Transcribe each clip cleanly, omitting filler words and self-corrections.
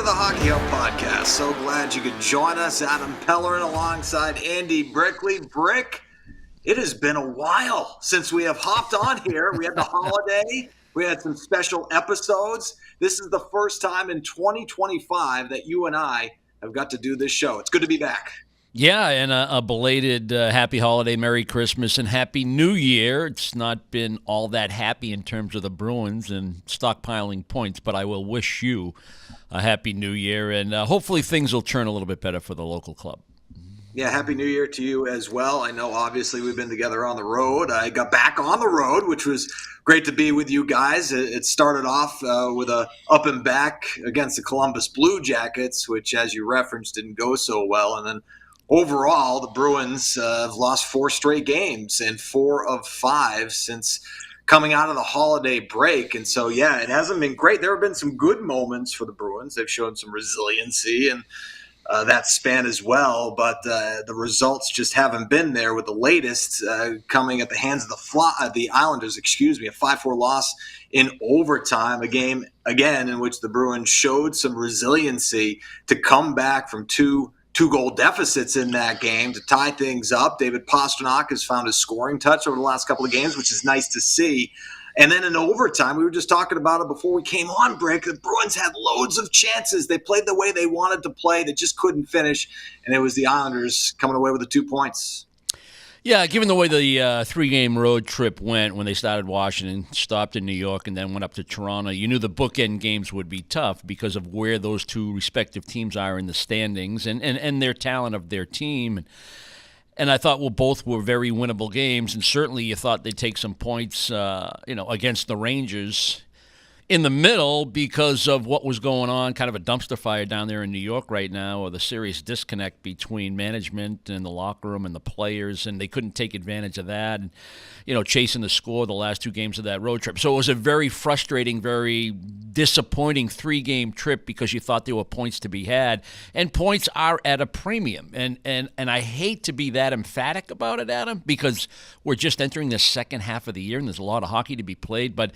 the Hockey Hub Podcast. So glad you could join us. Adam Pellerin alongside Andy Brickley. Brick, it has been a while since we have hopped on here. We had the holiday. We had some special episodes. This is the first time in 2025 that you and I have got to do this show. It's good to be back. Yeah, and a belated happy holiday, Merry Christmas, and Happy New Year. It's not been all that happy in terms of the Bruins and stockpiling points, but I will wish you a Happy New Year, and hopefully things will turn a little bit better for the local club. Yeah, Happy New Year to you as well. I know obviously we've been together on the road. I got back on the road, which was great to be with you guys. It started off with a up and back against the Columbus Blue Jackets, which, as you referenced, didn't go so well, and then overall, the Bruins have lost 4 straight games and 4 of 5 since coming out of the holiday break. And so, yeah, it hasn't been great. There have been some good moments for the Bruins. They've shown some resiliency and that span as well. But the results just haven't been there, with the latest coming at the hands of the Islanders, a 5-4 loss in overtime, a game, again, in which the Bruins showed some resiliency to come back from two-goal deficits in that game to tie things up. David Pastrnak has found his scoring touch over the last couple of games, which is nice to see. And then in overtime, we were just talking about it before we came on break, the Bruins had loads of chances. They played the way they wanted to play. They just couldn't finish. And it was the Islanders coming away with the 2 points. Yeah, given the way the 3-game road trip went when they started Washington, stopped in New York, and then went up to Toronto, you knew the bookend games would be tough because of where those two respective teams are in the standings and their talent of their team. And I thought, well, both were very winnable games, and certainly you thought they'd take some points, against the Rangers in the middle because of what was going on, kind of a dumpster fire down there in New York right now, or the serious disconnect between management and the locker room and the players, and they couldn't take advantage of that, and, chasing the score the last 2 games of that road trip. So it was a very frustrating, very disappointing 3-game trip because you thought there were points to be had, and points are at a premium. And I hate to be that emphatic about it, Adam, because we're just entering the second half of the year, and there's a lot of hockey to be played. But,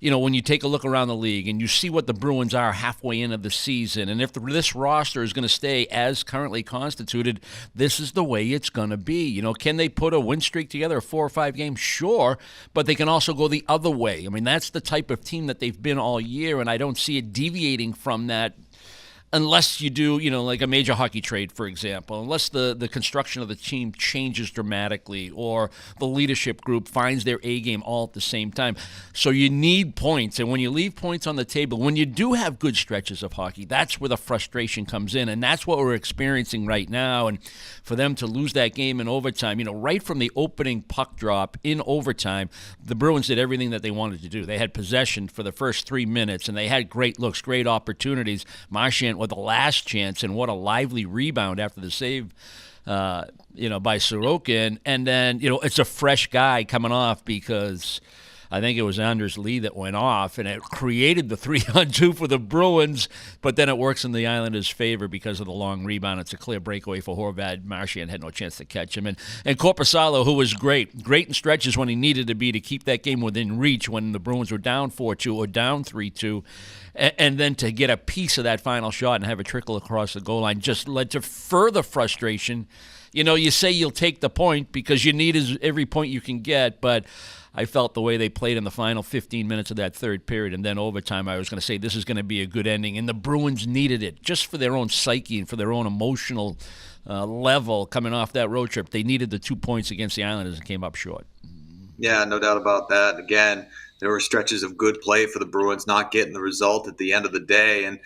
when you take a look around the league and you see what the Bruins are halfway into the season, and if this roster is going to stay as currently constituted, this is the way it's going to be. Can they put a win streak together, a 4 or 5 games? Sure, but they can also go the other way. I mean, that's the type of team that they've been all year, and I don't see it deviating from that unless you do, like a major hockey trade, for example, unless the construction of the team changes dramatically or the leadership group finds their A game all at the same time. So you need points, and when you leave points on the table, when you do have good stretches of hockey, that's where the frustration comes in, and that's what we're experiencing right now. And for them to lose that game in overtime, right from the opening puck drop in overtime, the Bruins did everything that they wanted to do. They had possession for the first 3 minutes, and they had great looks, great opportunities. Marchand with the last chance, and what a lively rebound after the save, by Sorokin. And then, it's a fresh guy coming off because I think it was Anders Lee that went off, and it created the 3-on-2 for the Bruins, but then it works in the Islanders' favor because of the long rebound. It's a clear breakaway for Horvat. Marchand had no chance to catch him. And Korpisalo, who was great in stretches when he needed to be to keep that game within reach when the Bruins were down 4-2 or down 3-2, and then to get a piece of that final shot and have it trickle across the goal line just led to further frustration. You say you'll take the point because you need every point you can get, but I felt the way they played in the final 15 minutes of that third period and then overtime, I was going to say this is going to be a good ending. And the Bruins needed it just for their own psyche and for their own emotional level coming off that road trip. They needed the 2 points against the Islanders and came up short. Yeah, no doubt about that. Again, there were stretches of good play for the Bruins, not getting the result at the end of the day. And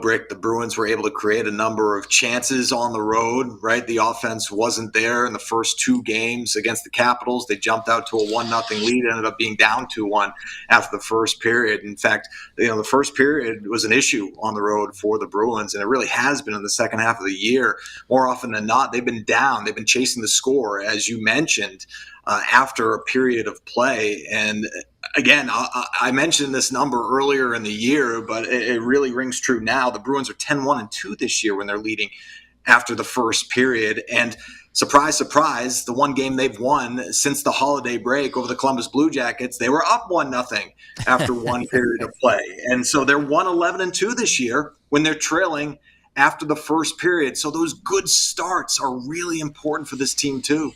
Brick, the Bruins were able to create a number of chances on the road, right? The offense wasn't there in the first 2 games against the Capitals. They jumped out to a 1-0 lead, ended up being down 2-1 after the first period. In fact, the first period was an issue on the road for the Bruins, and it really has been in the second half of the year. More often than not, they've been down. They've been chasing the score, as you mentioned, after a period of play. And again, I mentioned this number earlier in the year, but it really rings true now. The Bruins are 10-1-2 this year when they're leading after the first period. And surprise, surprise, the one game they've won since the holiday break over the Columbus Blue Jackets, they were up 1-0 after one period of play. And so they're 1-11-2 this year when they're trailing after the first period. So those good starts are really important for this team too.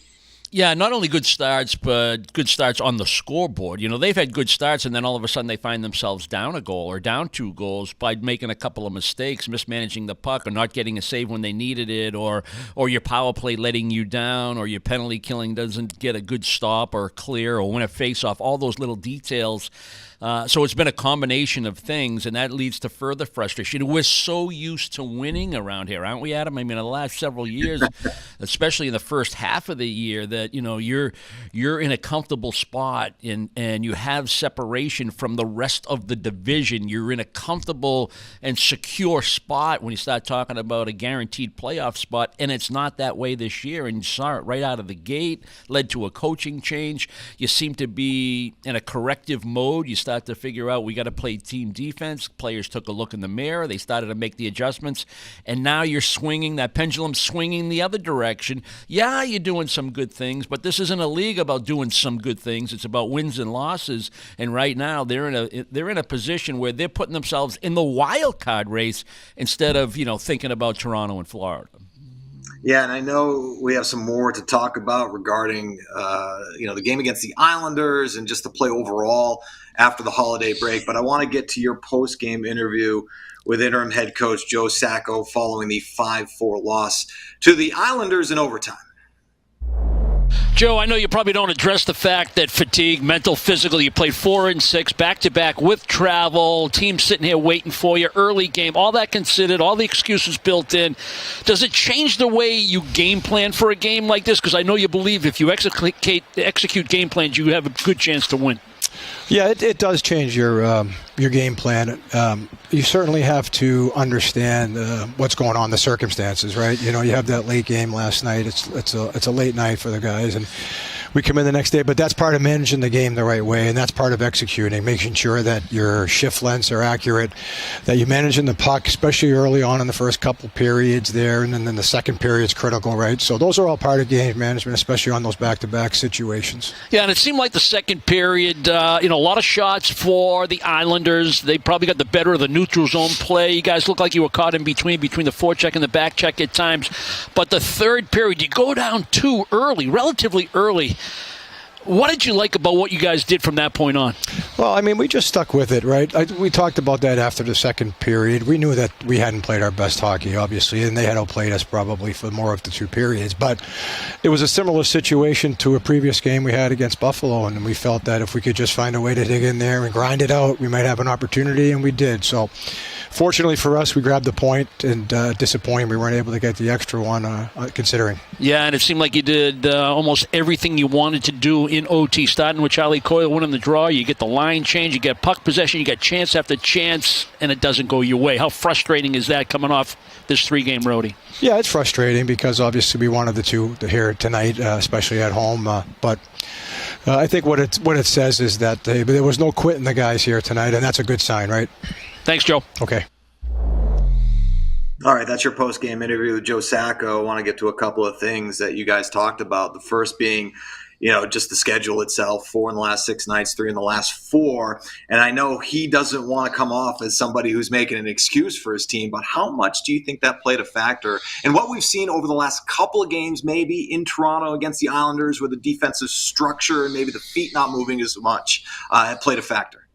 Yeah, not only good starts, but good starts on the scoreboard. They've had good starts, and then all of a sudden they find themselves down a goal or down 2 goals by making a couple of mistakes, mismanaging the puck, or not getting a save when they needed it, or your power play letting you down, or your penalty killing doesn't get a good stop or clear or win a face-off, all those little details. So it's been a combination of things, and that leads to further frustration. We're so used to winning around here, aren't we, Adam? I mean, in the last several years, especially in the first half of the year, that you're in a comfortable spot and you have separation from the rest of the division. You're in a comfortable and secure spot when you start talking about a guaranteed playoff spot, and it's not that way this year. And you saw it right out of the gate, led to a coaching change. You seem to be in a corrective mode. You start to figure out we got to play team defense. Players took a look in the mirror. They started to make the adjustments, and now you're swinging, that pendulum swinging the other direction. Yeah, you're doing some good things, but this isn't a league about doing some good things. It's about wins and losses, and right now they're in a position where they're putting themselves in the wild card race instead of thinking about Toronto and Florida. Yeah, and I know we have some more to talk about regarding the game against the Islanders and just the play overall after the holiday break. But I want to get to your post-game interview with interim head coach Joe Sacco following the 5-4 loss to the Islanders in overtime. Joe, I know you probably don't address the fact that fatigue, mental, physical, you played 4 and 6 back-to-back with travel, team sitting here waiting for you, early game, all that considered, all the excuses built in. Does it change the way you game plan for a game like this? Because I know you believe if you execute game plans, you have a good chance to win. Yeah, it does change your game plan. You certainly have to understand what's going on, the circumstances, right? You have that late game last night. It's a late night for the guys, and we come in the next day. But that's part of managing the game the right way, and that's part of executing, making sure that your shift lengths are accurate, that you're managing the puck, especially early on in the first couple periods there, and then the second period's critical, right? So those are all part of game management, especially on those back-to-back situations. Yeah, and it seemed like the second period, a lot of shots for the Islanders. They probably got the better of the neutral zone play. You guys look like you were caught in between the forecheck and the back check at times. But the third period, you go down 2 early, relatively early. What did you like about what you guys did from that point on? Well, I mean, we just stuck with it, right? We talked about that after the second period. We knew that we hadn't played our best hockey, obviously, and they had outplayed us probably for more of the 2 periods. But it was a similar situation to a previous game we had against Buffalo, and we felt that if we could just find a way to dig in there and grind it out, we might have an opportunity, and we did. So fortunately for us, we grabbed the point, and disappointing we weren't able to get the extra one, considering. Yeah, and it seemed like you did almost everything you wanted to do in OT, starting with Charlie Coyle winning the draw. You get the line change, you get puck possession, you get chance after chance, and it doesn't go your way. How frustrating is that coming off this 3-game roadie? Yeah, it's frustrating because obviously we wanted the 2 here tonight, especially at home. But I think what it says is that there was no quitting the guys here tonight, and that's a good sign, right? Thanks, Joe. Okay. All right, that's your post-game interview with Joe Sacco. I want to get to a couple of things that you guys talked about. The first being, just the schedule itself, 4 in the last 6 nights, 3 in the last 4. And I know he doesn't want to come off as somebody who's making an excuse for his team, but how much do you think that played a factor? And what we've seen over the last couple of games, maybe in Toronto against the Islanders, where the defensive structure and maybe the feet not moving as much played a factor.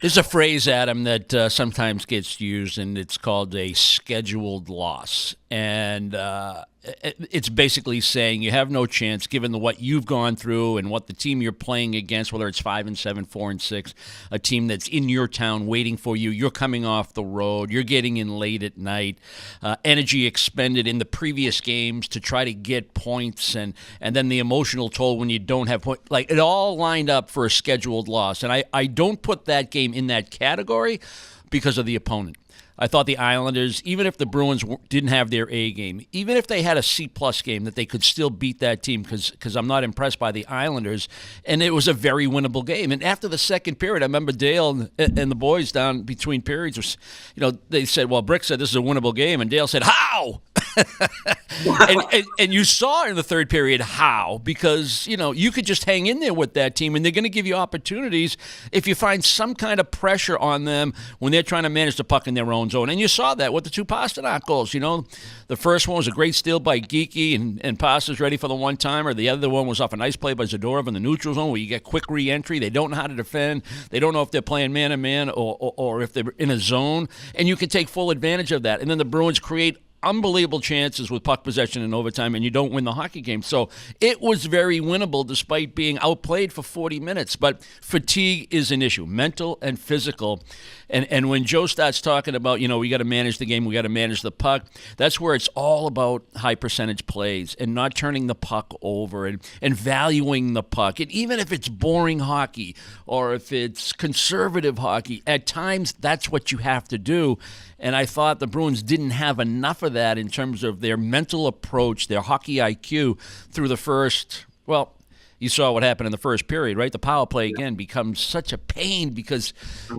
There's a phrase, Adam, that sometimes gets used, and it's called a scheduled loss. And it's basically saying you have no chance given what you've gone through and what the team you're playing against, whether it's 5-7, 4-6, a team that's in your town waiting for you. You're coming off the road. You're getting in late at night. Energy expended in the previous games to try to get points, and then the emotional toll when you don't have points. Like, it all lined up for a scheduled loss. And I don't put that game in that category because of the opponent. I thought the Islanders, even if the Bruins didn't have their A game, even if they had a C-plus game, that they could still beat that team because I'm not impressed by the Islanders. And it was a very winnable game. And after the second period, I remember Dale and the boys down between periods, they said, well, Brick said this is a winnable game. And Dale said, how? and you saw in the third period how, because, you could just hang in there with that team, and they're going to give you opportunities if you find some kind of pressure on them when they're trying to manage the puck in their own zone. And you saw that with the two Pastrnak goals. The first one was a great steal by Geeky, and Pasta's ready for the one-timer. The other one was off a nice play by Zadorov in the neutral zone where you get quick re-entry. They don't know how to defend. They don't know if they're playing man-to-man or if they're in a zone, and you can take full advantage of that. And then the Bruins create unbelievable chances with puck possession in overtime, and you don't win the hockey game. So it was very winnable despite being outplayed for 40 minutes. But fatigue is an issue, mental and physical. And when Joe starts talking about, we got to manage the game, we got to manage the puck, that's where it's all about high percentage plays and not turning the puck over and valuing the puck. And even if it's boring hockey or if it's conservative hockey, at times that's what you have to do. And I thought the Bruins didn't have enough of that in terms of their mental approach, their hockey IQ through the first, you saw what happened in the first period, right? The power play, again, becomes such a pain because,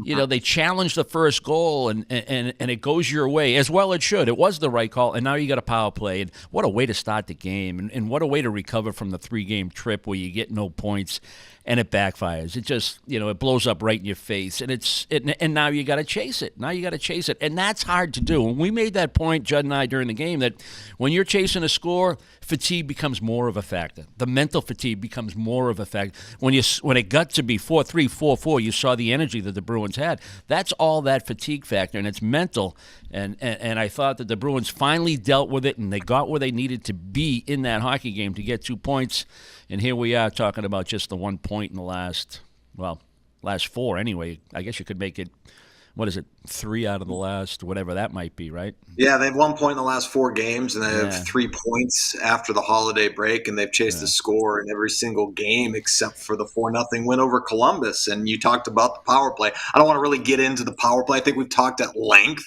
they challenged the first goal and it goes your way, as well it should. It was the right call, and now you got a power play. And what a way to start the game, and what a way to recover from the 3-game trip where you get no points and it backfires. It just, it blows up right in your face, and now you got to chase it. And that's hard to do. And we made that point, Judd and I, during the game, that when you're chasing a score, fatigue becomes more of a factor. The mental fatigue becomes more of a factor. When it got to be 4-3, 4-4, you saw the energy that the Bruins had. That's all that fatigue factor, and it's mental. And I thought that the Bruins finally dealt with it, and they got where they needed to be in that hockey game to get 2 points. And here we are talking about just the 1 point in the last 4 anyway. I guess you could make it, 3 out of the last, whatever that might be, right? Yeah, they have 1 point in the last 4 games, and they have 3 points after the holiday break, and they've chased the score in every single game except for the 4-0 win over Columbus. And you talked about the power play. I don't want to really get into the power play. I think we've talked at length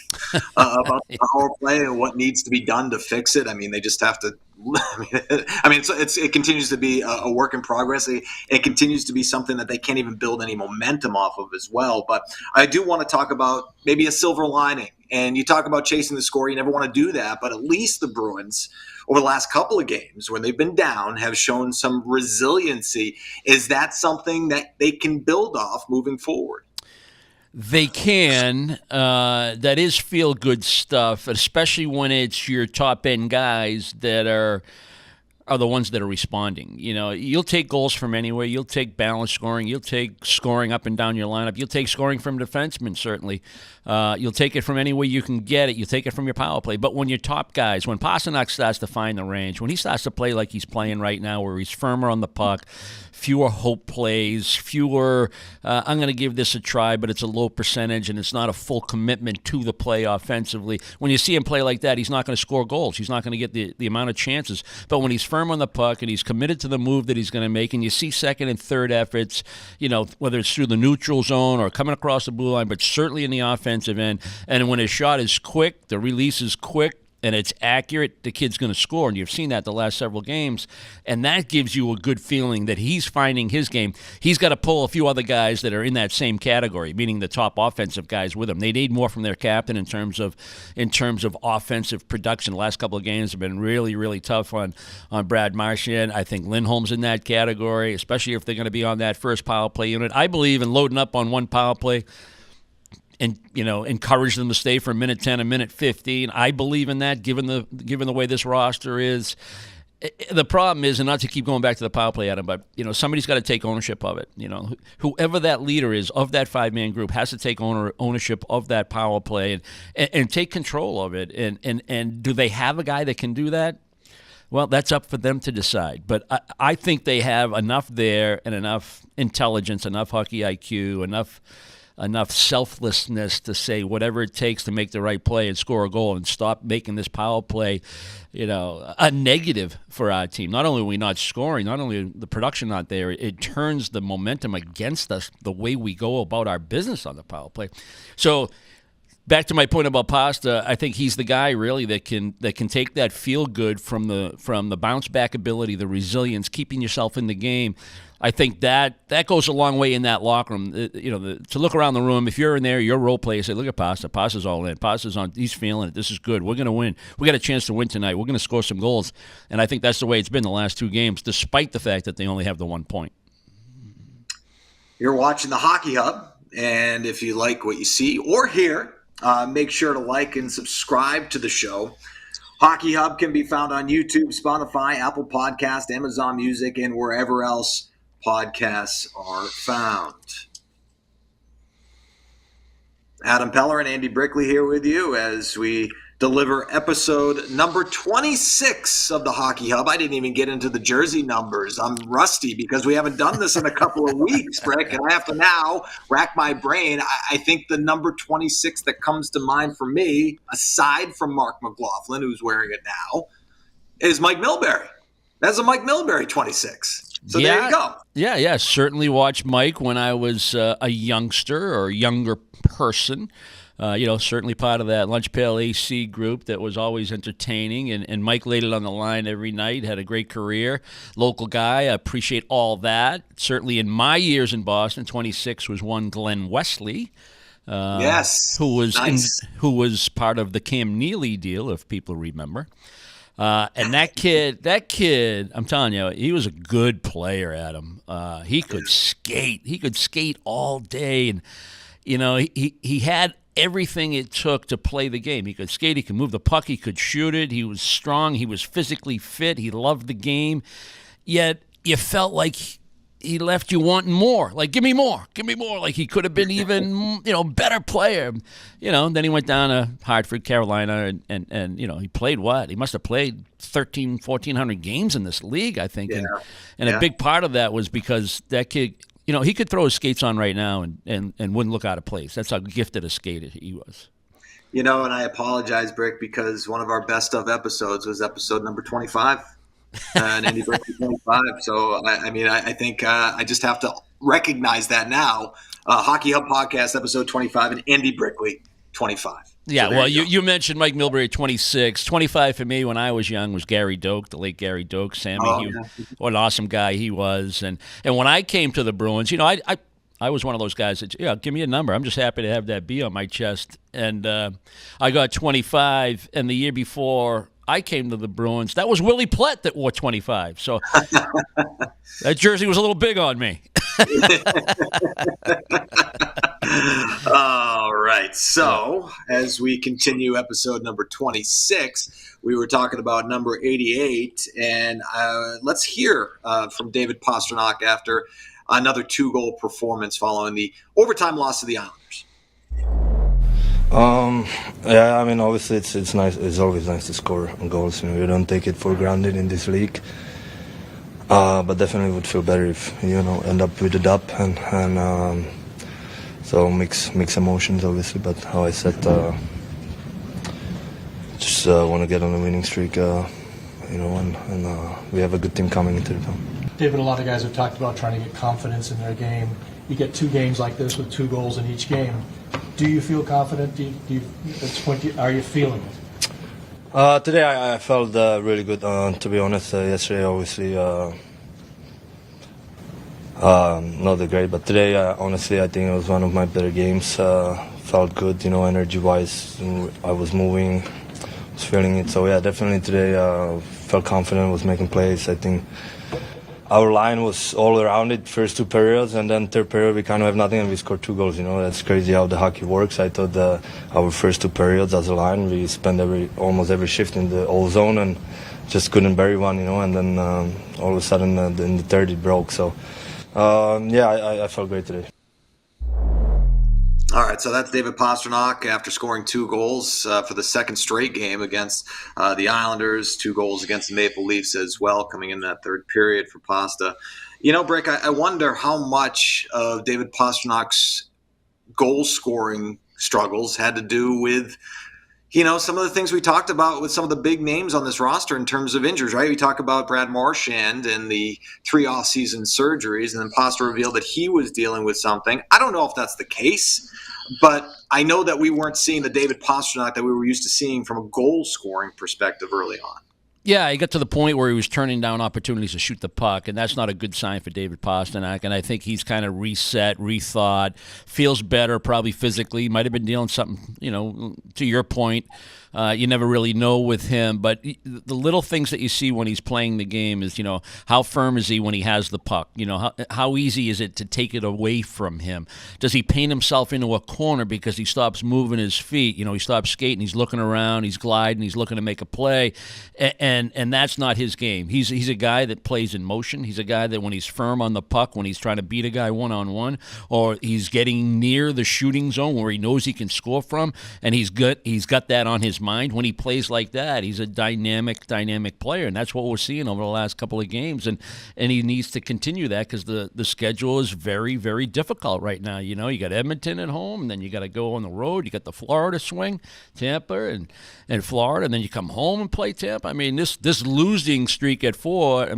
about the power play and what needs to be done to fix it. I mean, they just have to it continues to be a work in progress. It continues to be something that they can't even build any momentum off of as well. But I do want to talk about maybe a silver lining. And you talk about chasing the score. You never want to do that. But at least the Bruins, over the last couple of games when they've been down, have shown some resiliency. Is that something that they can build off moving forward? They can. That is feel-good stuff, especially when it's your top-end guys that are the ones that are responding. You'll take goals from anywhere. You'll take balanced scoring. You'll take scoring up and down your lineup. You'll take scoring from defensemen, certainly. You'll take it from any way you can get it. You take it from your power play. But when your top guys, when Pastrnak starts to find the range, when he starts to play like he's playing right now, where he's firmer on the puck, fewer hope plays, fewer, I'm going to give this a try, but it's a low percentage and it's not a full commitment to the play offensively. When you see him play like that, he's not going to score goals. He's not going to get the amount of chances. But when he's firm on the puck and he's committed to the move that he's going to make, and you see second and third efforts, whether it's through the neutral zone or coming across the blue line, but certainly in the offensive end, and when his shot is quick, the release is quick, and it's accurate, the kid's going to score. And you've seen that the last several games. And that gives you a good feeling that he's finding his game. He's got to pull a few other guys that are in that same category, meaning the top offensive guys with him. They need more from their captain in terms of offensive production. The last couple of games have been really, really tough on Brad Marchand. I think Lindholm's in that category, especially if they're going to be on that first power play unit. I believe in loading up on one power play and encourage them to stay for a minute 10, a minute 15. I believe in that, given the way this roster is. The problem is, and not to keep going back to the power play, Adam, but somebody's got to take ownership of it. Whoever that leader is of that 5-man group has to take ownership of that power play and take control of it. And do they have a guy that can do that? Well, that's up for them to decide. But I think they have enough there and enough intelligence, enough hockey IQ, enough selflessness to say whatever it takes to make the right play and score a goal and stop making this power play, a negative for our team. Not only are we not scoring, not only the production not there, it turns the momentum against us the way we go about our business on the power play. So back to my point about Pasta, I think he's the guy really that can take that feel good from the bounce back ability, the resilience, keeping yourself in the game. I think that goes a long way in that locker room. To look around the room, if you're in there, your role player, say, look at Pasta. Pasta's all in. Pasta's on. He's feeling it. This is good. We're going to win. We got a chance to win tonight. We're going to score some goals. And I think that's the way it's been the last 2 games, despite the fact that they only have the 1 point. You're watching the Hockey Hub, and if you like what you see or hear, make sure to like and subscribe to the show. Hockey Hub can be found on YouTube, Spotify, Apple Podcast, Amazon Music, and wherever else podcasts are found. Adam Pellerin and Andy Brickley here with you as we deliver episode number 26 of the Hockey Hub. I didn't even get into the jersey numbers. I'm rusty because we haven't done this in a couple of weeks, Brick, and I have to now rack my brain. I think the number 26 that comes to mind for me, aside from Mark McLaughlin, who's wearing it now, is Mike Milbury. That's a Mike Milbury 26. So there you go. Yeah. Certainly watched Mike when I was a youngster or younger person. Certainly part of that Lunch Pail AC group that was always entertaining. And Mike laid it on the line every night, had a great career. Local guy, I appreciate all that. Certainly in my years in Boston, 26 was one Glenn Wesley. Yes. Who was part of the Cam Neely deal, if people remember. And that kid, I'm telling you, he was a good player, Adam. He could skate. He could skate all day. And, he had everything it took to play the game. He could skate. He could move the puck. He could shoot it. He was strong. He was physically fit. He loved the game. Yet you felt like he left you wanting more. Like, give me more. Like he could have been even, better player. Then he went down to Hartford, Carolina, and he played what? He must have played 1,400 games in this league, I think. Yeah. And a big part of that was because that kid, he could throw his skates on right now and wouldn't look out of place. That's how gifted a skater he was. And I apologize, Brick, because one of our best of episodes was episode number 25. And Andy Brickley 25. So, I think I just have to recognize that now. Hockey Hub Podcast, episode 25, and Andy Brickley 25. Yeah, so you mentioned Mike Milbury 26. 25 for me when I was young was Gary Doak, the late Gary Doak. Sammy, what an awesome guy he was. And when I came to the Bruins, I was one of those guys that, give me a number. I'm just happy to have that B on my chest. And I got 25, and the year before I came to the Bruins, that was Willie Plett that wore 25. So that jersey was a little big on me. All right. So as we continue episode number 26, we were talking about number 88, and let's hear from David Pastrnak after another 2-goal performance following the overtime loss to the Islanders. Obviously it's nice. It's always nice to score goals. You don't take it for granted in this league. But definitely would feel better if end up with a dub and so mix emotions obviously. But how I said, just want to get on a winning streak. And we have a good team coming into the town. David, a lot of guys have talked about trying to get confidence in their game. You get 2 games like this with 2 goals in each game. Do you feel confident? At this point, are you feeling it? Today I felt really good, to be honest. Yesterday, obviously, not that great. But today, honestly, I think it was one of my better games. Felt good, energy-wise. I was moving, was feeling it. So, definitely today felt confident, was making plays. I think our line was all around it first 2 periods, and then third period we kind of have nothing and we scored 2 goals. That's crazy how the hockey works. I thought our first 2 periods as a line, we spent almost every shift in the old zone and just couldn't bury one, and then all of a sudden in the third it broke. So, I felt great today. All right, so that's David Pastrnak after scoring 2 goals for the second straight game against the Islanders, 2 goals against the Maple Leafs as well, coming in that third period for Pasta. Brick, I wonder how much of David Pasternak's goal-scoring struggles had to do with Some of the things we talked about with some of the big names on this roster in terms of injuries, right? We talk about Brad Marchand and the 3 off-season surgeries, and then Pasta revealed that he was dealing with something. I don't know if that's the case, but I know that we weren't seeing the David Pastrnak that we were used to seeing from a goal-scoring perspective early on. Yeah, he got to the point where he was turning down opportunities to shoot the puck, and that's not a good sign for David Pastrnak. And I think he's kind of reset, rethought, feels better probably physically. Might have been dealing something, to your point. You never really know with him, but the little things that you see when he's playing the game is, how firm is he when he has the puck? How easy is it to take it away from him? Does he paint himself into a corner because he stops moving his feet? He stops skating, he's looking around, he's gliding, he's looking to make a play, and that's not his game. He's a guy that plays in motion. He's a guy that when he's firm on the puck, when he's trying to beat a guy one-on-one, or he's getting near the shooting zone where he knows he can score from, and he's got that on his mind. When he plays like that, he's a dynamic player, and that's what we're seeing over the last couple of games, and he needs to continue that because the schedule is very, very difficult right now. You got Edmonton at home, and then you got to go on the road. You got the Florida swing, Tampa and Florida, and then you come home and play Tampa. I mean, this losing streak at 4,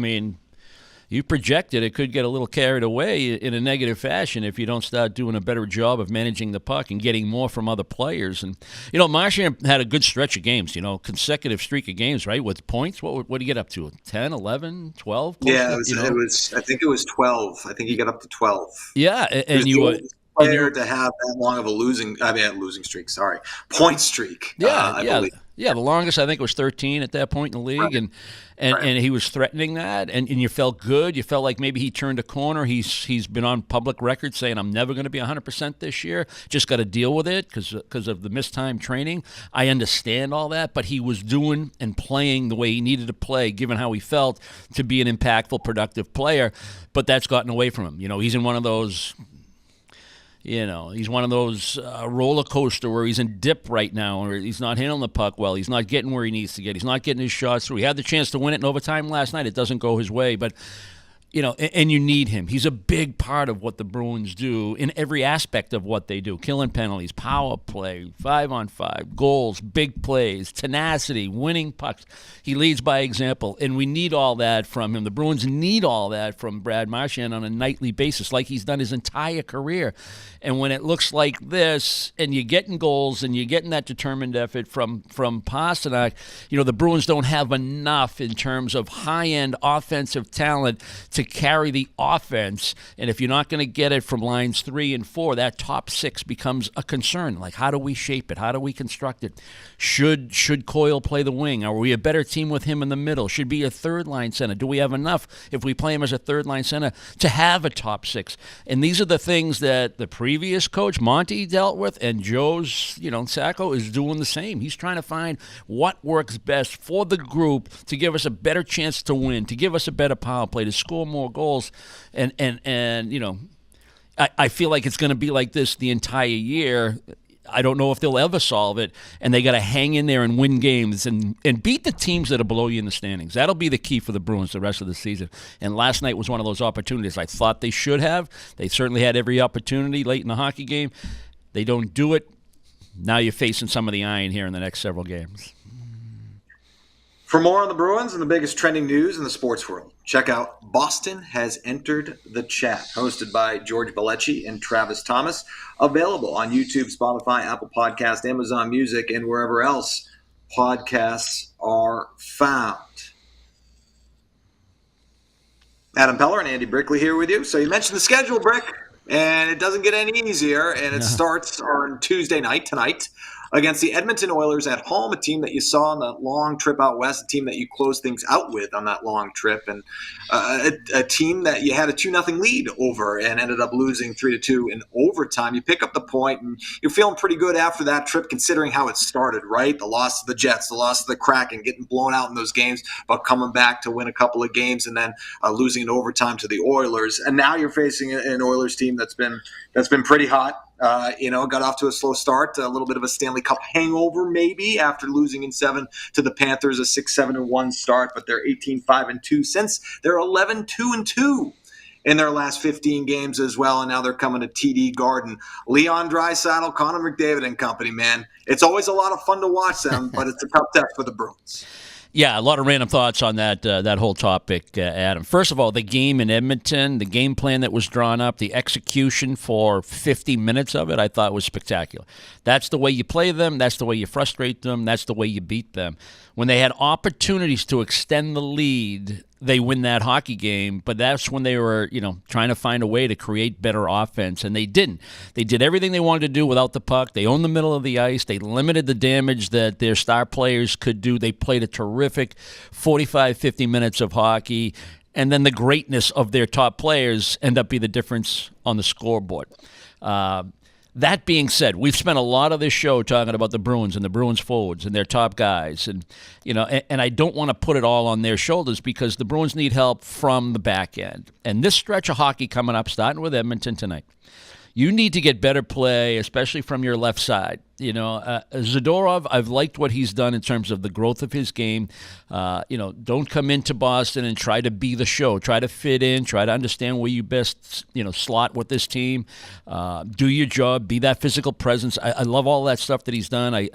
you projected it could get a little carried away in a negative fashion if you don't start doing a better job of managing the puck and getting more from other players. And, Marchand had a good stretch of games, consecutive streak of games, right, with points. What did he get up to, 10, 11, 12? Yeah, I think it was 12. I think he got up to 12. Yeah, and you were player to have that long of a point streak. Yeah, the longest I think was 13 at that point in the league, right. and he was threatening that, and you felt good. You felt like maybe he turned a corner. He's been on public record saying, I'm never going to be 100% this year. Just got to deal with it because of the missed time training. I understand all that, but he was doing and playing the way he needed to play, given how he felt to be an impactful, productive player. But that's gotten away from him. He's in one of those. He's one of those roller coaster where he's in dip right now, or he's not handling the puck well. He's not getting where he needs to get. He's not getting his shots through. He had the chance to win it in overtime last night. It doesn't go his way, but and you need him. He's a big part of what the Bruins do in every aspect of what they do. Killing penalties, power play, 5-on-5, goals, big plays, tenacity, winning pucks. He leads by example, and we need all that from him. The Bruins need all that from Brad Marchand on a nightly basis, like he's done his entire career. And when it looks like this, and you're getting goals, and you're getting that determined effort from Pastrnak, the Bruins don't have enough in terms of high-end offensive talent to carry the offense. And if you're not going to get it from lines 3 and 4, that top 6 becomes a concern. Like, how do we shape it? How do we construct it? Should Coyle play the wing? Are we a better team with him in the middle? Should be a third-line center? Do we have enough, if we play him as a third-line center, to have a top 6? And these are the things that the previous coach, Monty, dealt with, and Joe's, Sacco is doing the same. He's trying to find what works best for the group to give us a better chance to win, to give us a better power play, to score more goals, and I feel like it's going to be like this the entire year. I don't know if they'll ever solve it, and they got to hang in there and win games and beat the teams that are below you in the standings. That'll be the key for the Bruins the rest of the season. And last night was one of those opportunities I thought they should have. They certainly had every opportunity late in the hockey game. They don't do it. Now you're facing some of the iron here in the next several games. For more on the Bruins and the biggest trending news in the sports world, check out Boston Has Entered the Chat, hosted by George Bellecci and Travis Thomas, available on YouTube, Spotify, Apple Podcasts, Amazon Music, and wherever else podcasts are found. Adam Pellerin and Andy Brickley here with you. So you mentioned the schedule, Brick, and it doesn't get any easier, and it starts on Tuesday night, tonight, against the Edmonton Oilers at home, a team that you saw on that long trip out west, a team that you closed things out with on that long trip, and a team that you had a 2-0 lead over and ended up losing 3-2 in overtime. You pick up the point, and you're feeling pretty good after that trip considering how it started, right? The loss to the Jets, the loss to the Kraken, getting blown out in those games, but coming back to win a couple of games and then losing in overtime to the Oilers. And now you're facing an Oilers team that's been pretty hot. Got off to a slow start, a little bit of a Stanley Cup hangover maybe after losing in 7 to the Panthers, a 6-7-1 start, but they're 18-5-2 since they're 11-2-2 in their last 15 games as well, and now they're coming to TD Garden. Leon Draisaitl, Connor McDavid and company, man. It's always a lot of fun to watch them, but it's a tough test for the Bruins. Yeah, a lot of random thoughts on that whole topic, Adam. First of all, the game in Edmonton, the game plan that was drawn up, the execution for 50 minutes of it, I thought was spectacular. That's the way you play them. That's the way you frustrate them. That's the way you beat them. When they had opportunities to extend the lead, they win that hockey game, but that's when they were, trying to find a way to create better offense, and they didn't. They did everything they wanted to do without the puck. They owned the middle of the ice. They limited the damage that their star players could do. They played a terrific 45, 50 minutes of hockey, and then the greatness of their top players end up being the difference on the scoreboard. That being said, we've spent a lot of this show talking about the Bruins and the Bruins forwards and their top guys, and I don't want to put it all on their shoulders because the Bruins need help from the back end. And this stretch of hockey coming up, starting with Edmonton tonight, you need to get better play, especially from your left side. Zadorov, I've liked what he's done in terms of the growth of his game. Don't come into Boston and try to be the show. Try to fit in. Try to understand where you best, slot with this team. Do your job. Be that physical presence. I love all that stuff that he's done.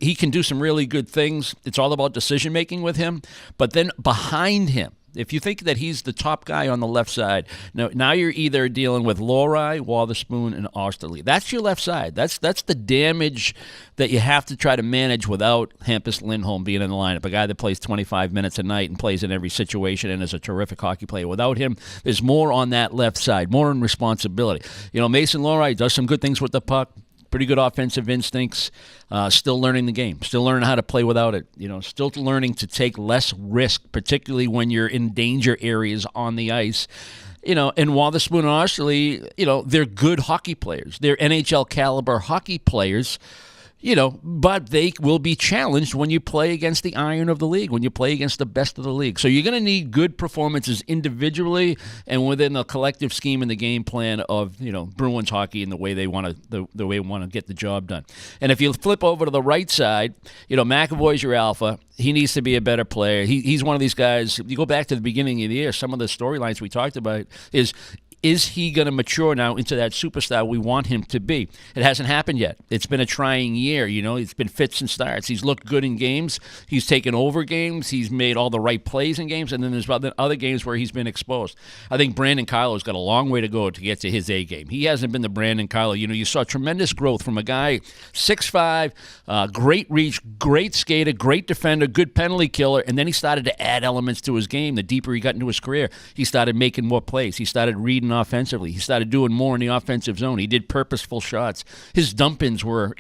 He can do some really good things. It's all about decision making with him. But then behind him, if you think that he's the top guy on the left side, now you're either dealing with Lowry, Wotherspoon, and Osterley. That's your left side. That's the damage that you have to try to manage without Hampus Lindholm being in the lineup, a guy that plays 25 minutes a night and plays in every situation and is a terrific hockey player. Without him, there's more on that left side, more in responsibility. Mason Lowry does some good things with the puck. Pretty good offensive instincts, still learning the game, still learning how to play without it, still learning to take less risk, particularly when you're in danger areas on the ice. And Wotherspoon and Osterley, they're good hockey players. They're NHL caliber hockey players. But they will be challenged when you play against the iron of the league, when you play against the best of the league. So you're going to need good performances individually and within the collective scheme and the game plan of, Bruins hockey and the way they want to get the job done. And if you flip over to the right side, McAvoy's your alpha. He needs to be a better player. He's one of these guys. You go back to the beginning of the year, some of the storylines we talked about is he going to mature now into that superstar we want him to be? It hasn't happened yet. It's been a trying year, It's been fits and starts. He's looked good in games. He's taken over games. He's made all the right plays in games, and then there's other games where he's been exposed. I think Brandon Carlo's got a long way to go to get to his A game. He hasn't been the Brandon Carlo. You saw tremendous growth from a guy 6'5", great reach, great skater, great defender, good penalty killer, and then he started to add elements to his game. The deeper he got into his career, he started making more plays. He started reading offensively. He started doing more in the offensive zone. He did purposeful shots. His dump-ins were,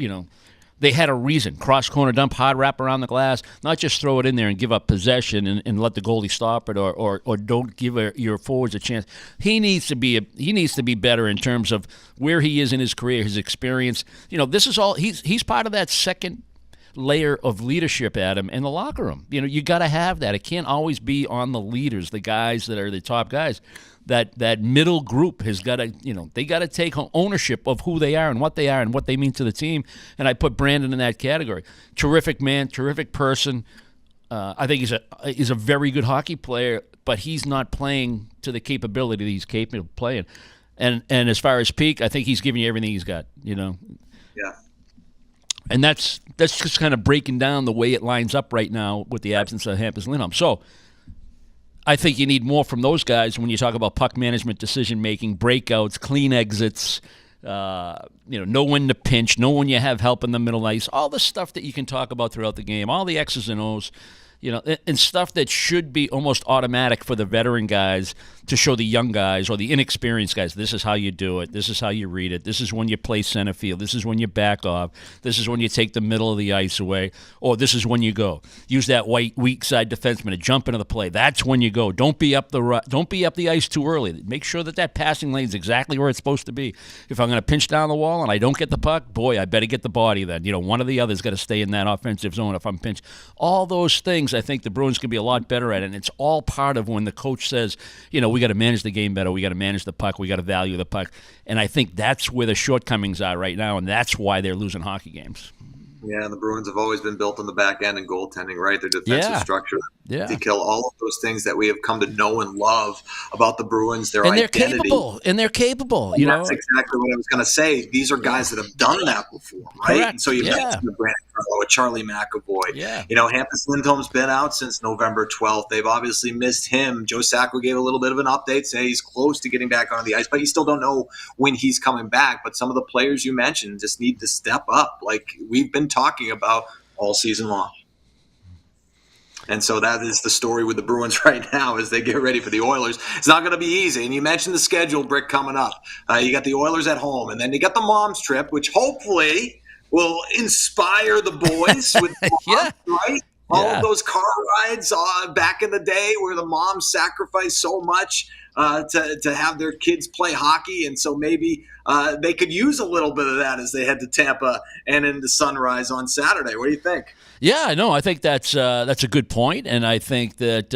they had a reason. Cross-corner dump, hard wrap around the glass, not just throw it in there and give up possession and let the goalie stop it or don't give your forwards a chance. He needs to be better in terms of where he is in his career, his experience. This is all, he's part of that second layer of leadership, Adam, in the locker room. You got to have that. It can't always be on the leaders, the guys that are the top guys. That middle group has got to, they got to take ownership of who they are and what they mean to the team. And I put Brandon in that category. Terrific man, terrific person. I think he's a very good hockey player, but he's not playing to the capability that he's capable of playing. And as far as peak, I think he's giving you everything he's got. Yeah. And that's just kind of breaking down the way it lines up right now with the absence of Hampus Lindholm. So I think you need more from those guys when you talk about puck management, decision-making, breakouts, clean exits, know when to pinch, know when you have help in the middle ice, all the stuff that you can talk about throughout the game, all the X's and O's, and stuff that should be almost automatic for the veteran guys to show the young guys or the inexperienced guys, this is how you do it, this is how you read it, this is when you play center field, this is when you back off, this is when you take the middle of the ice away, or this is when you go. Use that weak side defenseman to jump into the play. That's when you go. Don't be up the ice too early. Make sure that passing lane is exactly where it's supposed to be. If I'm going to pinch down the wall and I don't get the puck, boy, I better get the body then. One or the other's got to stay in that offensive zone if I'm pinched. All those things I think the Bruins can be a lot better at, and it's all part of when the coach says, we got to manage the game better, we got to manage the puck, we got to value the puck. And I think that's where the shortcomings are right now, and that's why they're losing hockey games. Yeah, and the Bruins have always been built on the back end and goaltending, right? Their defensive structure to kill all of those things that we have come to know and love about the Bruins, their identity. They're capable. You know, that's exactly what I was going to say. These are guys that have done that before, right? Correct. And so you mentioned Brandon Carlo, Charlie McAvoy. Yeah. You know, Hampus Lindholm's been out since November 12th. They've obviously missed him. Joe Sacco gave a little bit of an update, saying he's close to getting back on the ice, but you still don't know when he's coming back. But some of the players you mentioned just need to step up, like we've been talking about all season long. And so that is the story with the Bruins right now as they get ready for the Oilers. It's not going to be easy. And you mentioned the schedule, Brick, coming up. You got the Oilers at home, and then you got the mom's trip, which hopefully will inspire the boys with mom, right? All of those car rides back in the day where the moms sacrificed so much to have their kids play hockey. And so maybe they could use a little bit of that as they head to Tampa and into Sunrise on Saturday. What do you think? Yeah, no, I think that's a good point, and I think that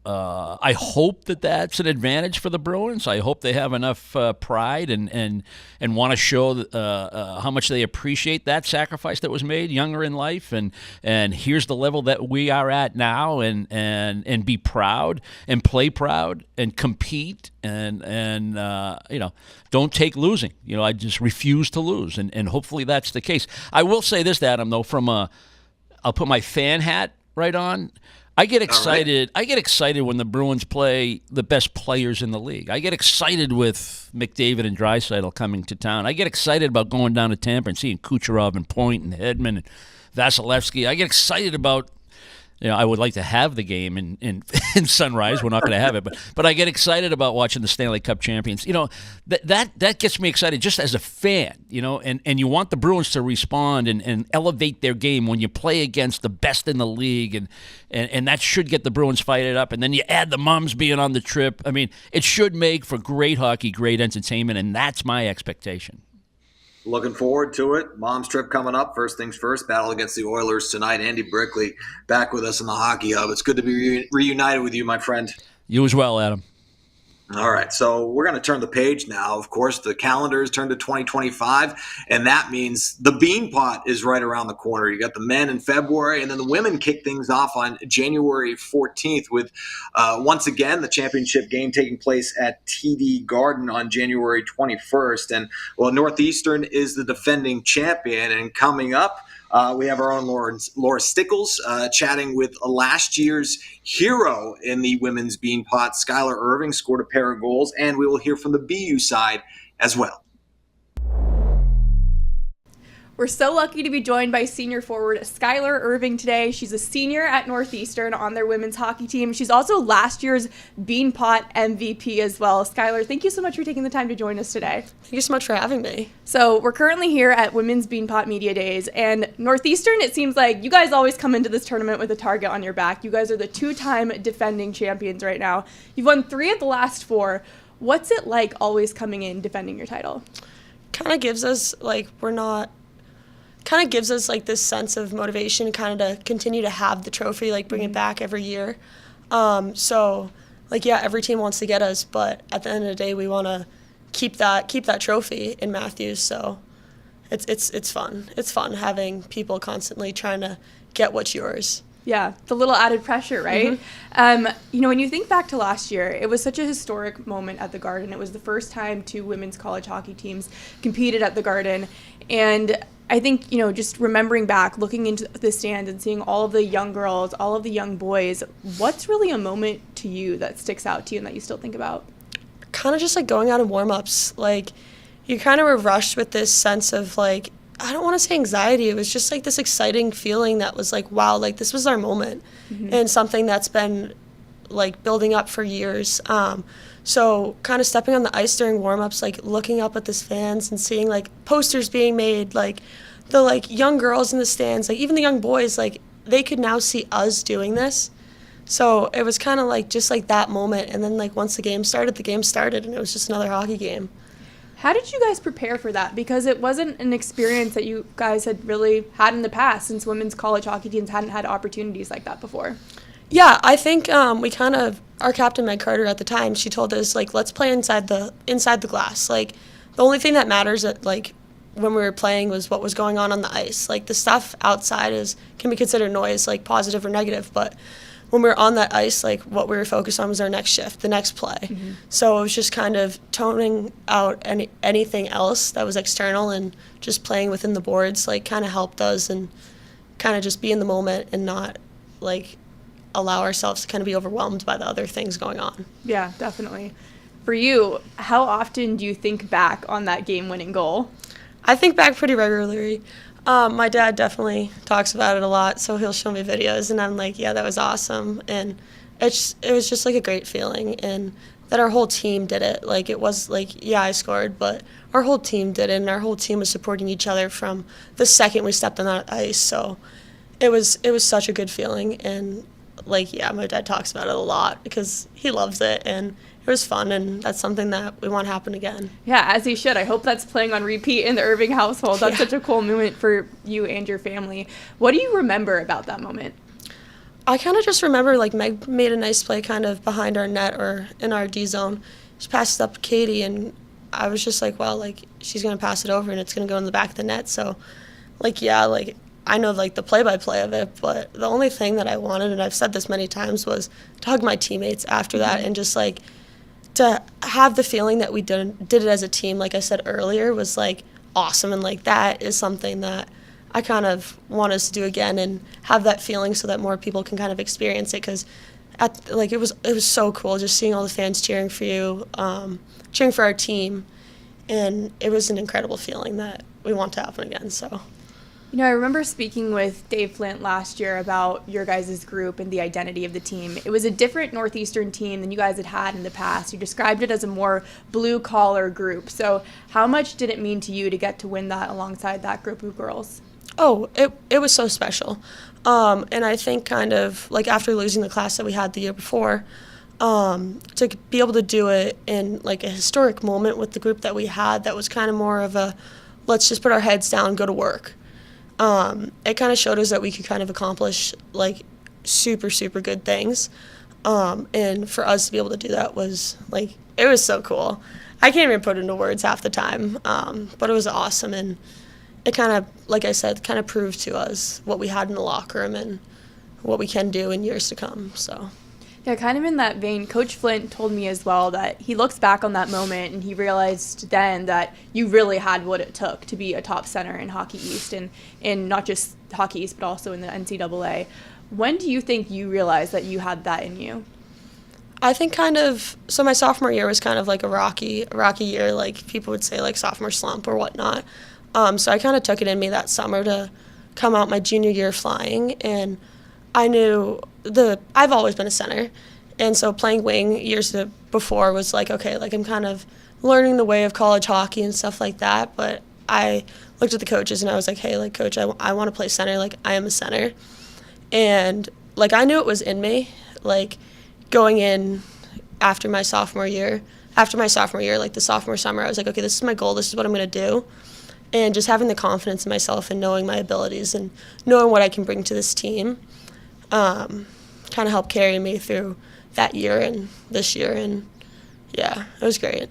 I hope that that's an advantage for the Bruins. I hope they have enough pride and want to show how much they appreciate that sacrifice that was made younger in life, and here's the level that we are at now, and be proud and play proud and compete and don't take losing. I just refuse to lose, and hopefully that's the case. I will say this, Adam, though, I'll put my fan hat right on. I get excited. I get excited when the Bruins play the best players in the league. I get excited with McDavid and Draisaitl coming to town. I get excited about going down to Tampa and seeing Kucherov and Point and Hedman and Vasilevsky. I get excited about. I would like to have the game in Sunrise. We're not going to have it, but I get excited about watching the Stanley Cup champions. That gets me excited just as a fan. And you want the Bruins to respond and elevate their game when you play against the best in the league, and that should get the Bruins fired up. And then you add the moms being on the trip. I mean, it should make for great hockey, great entertainment, and that's my expectation. Looking forward to it. Mom's trip coming up. First things first, battle against the Oilers tonight. Andy Brickley back with us in the Hockey Hub. It's good to be reunited with you, my friend. You as well, Adam. All right, so we're going to turn the page now. Of course, the calendar is turned to 2025, and that means the Beanpot is right around the corner. You got the men in February, and then the women kick things off on January 14th with, once again, the championship game taking place at TD Garden on January 21st. And, Northeastern is the defending champion, and coming up, we have our own Laura Stickells chatting with last year's hero in the women's Beanpot. Skylar Irving scored a pair of goals, and we will hear from the BU side as well. We're so lucky to be joined by senior forward Skylar Irving today. She's a senior at Northeastern on their women's hockey team. She's also last year's Beanpot MVP as well. Skylar, thank you so much for taking the time to join us today. Thank you so much for having me. So we're currently here at Women's Beanpot Media Days, and Northeastern, it seems like you guys always come into this tournament with a target on your back. You guys are the two-time defending champions right now. You've won 3 of the last 4. What's it like always coming in defending your title? Kind of gives us this sense of motivation kind of to continue to have the trophy, bring it back every year. Every team wants to get us, but at the end of the day, we want to keep that trophy in Matthews. So it's fun. It's fun having people constantly trying to get what's yours. Yeah, the little added pressure, right? Mm-hmm. When you think back to last year, it was such a historic moment at the Garden. It was the first time 2 women's college hockey teams competed at the Garden. And I think, just remembering back, looking into the stands and seeing all of the young girls, all of the young boys, what's really a moment to you that sticks out to you and that you still think about? Kind of just going out in warm-ups. You kind of were rushed with this sense of I don't want to say anxiety. It was just this exciting feeling that was wow, this was our moment. Mm-hmm. And something that's been building up for years. So kind of stepping on the ice during warm-ups, looking up at the fans and seeing posters being made, the young girls in the stands, even the young boys, they could now see us doing this. So it was kind of just that moment. And then once the game started, and it was just another hockey game. How did you guys prepare for that? Because it wasn't an experience that you guys had really had in the past, since women's college hockey teams hadn't had opportunities like that before. Yeah, I think our captain, Meg Carter, at the time, she told us, let's play inside the glass. The only thing that matters when we were playing was what was going on the ice. Like, the stuff outside can be considered noise, like positive or negative, but when we were on that ice, like, what we were focused on was our next shift, the next play. Mm-hmm. So it was just kind of toning out anything else that was external, and just playing within the boards, like, kind of helped us, and kind of just be in the moment and not, like, allow ourselves to kind of be overwhelmed by the other things going on. Yeah, definitely. For you, how often do you think back on that game-winning goal? I think back pretty regularly. My dad definitely talks about it a lot, so he'll show me videos, and I'm like, yeah, that was awesome. And it was just like a great feeling, and that our whole team did it. Like, it was like, yeah, I scored, but our whole team did it, and our whole team was supporting each other from the second we stepped on that ice. So it was such a good feeling, and like, yeah, my dad talks about it a lot because he loves it, and it was fun, and that's something that we want to happen again. Yeah, as he should. I hope that's playing on repeat in the Irving household. That's such a cool moment for you and your family. What do you remember about that moment? I kind of just remember, like, Meg made a nice play kind of behind our net or in our D zone. She passed it up to Katie, and I was just like, well, like, she's going to pass it over, and it's going to go in the back of the net. So, like, yeah, like, I know, like, the play-by-play of it, but the only thing that I wanted, and I've said this many times, was to hug my teammates after that, and just, like, to have the feeling that we did it as a team, like I said earlier, was, like, awesome. And, like, that is something that I kind of want us to do again, and have that feeling so that more people can kind of experience it, because it was so cool just seeing all the fans cheering for you, cheering for our team, and it was an incredible feeling that we want to happen again. So, you know, I remember speaking with Dave Flint last year about your guys' group and the identity of the team. It was a different Northeastern team than you guys had in the past. You described it as a more blue-collar group. So how much did it mean to you to get to win that alongside that group of girls? Oh, it was so special. And I think kind of, like, after losing the class that we had the year before, to be able to do it in, like, a historic moment with the group that we had, that was kind of more of a, let's just put our heads down, go to work. It kind of showed us that we could kind of accomplish, like, super, super good things. And for us to be able to do that was, like, it was so cool. I can't even put it into words half the time, but it was awesome. And it kind of, like I said, kind of proved to us what we had in the locker room and what we can do in years to come. So. Yeah, kind of in that vein, Coach Flint told me as well that he looks back on that moment and he realized then that you really had what it took to be a top center in Hockey East, and not just Hockey East but also in the NCAA. When do you think you realized that you had that in you? I think so my sophomore year was kind of like a rocky year, like people would say, like, sophomore slump or whatnot. So I kind of took it in me that summer to come out my junior year flying, and I knew I've always been a center, and so playing wing years before was like, okay, like, I'm kind of learning the way of college hockey and stuff like that, but I looked at the coaches and I was like, hey, like, coach, I want to play center, like, I am a center. And, like, I knew it was in me, like, going in after my sophomore year, like the sophomore summer, I was like, okay, this is my goal, this is what I'm going to do. And just having the confidence in myself and knowing my abilities and knowing what I can bring to this team kind of helped carry me through that year and this year. And, yeah, it was great.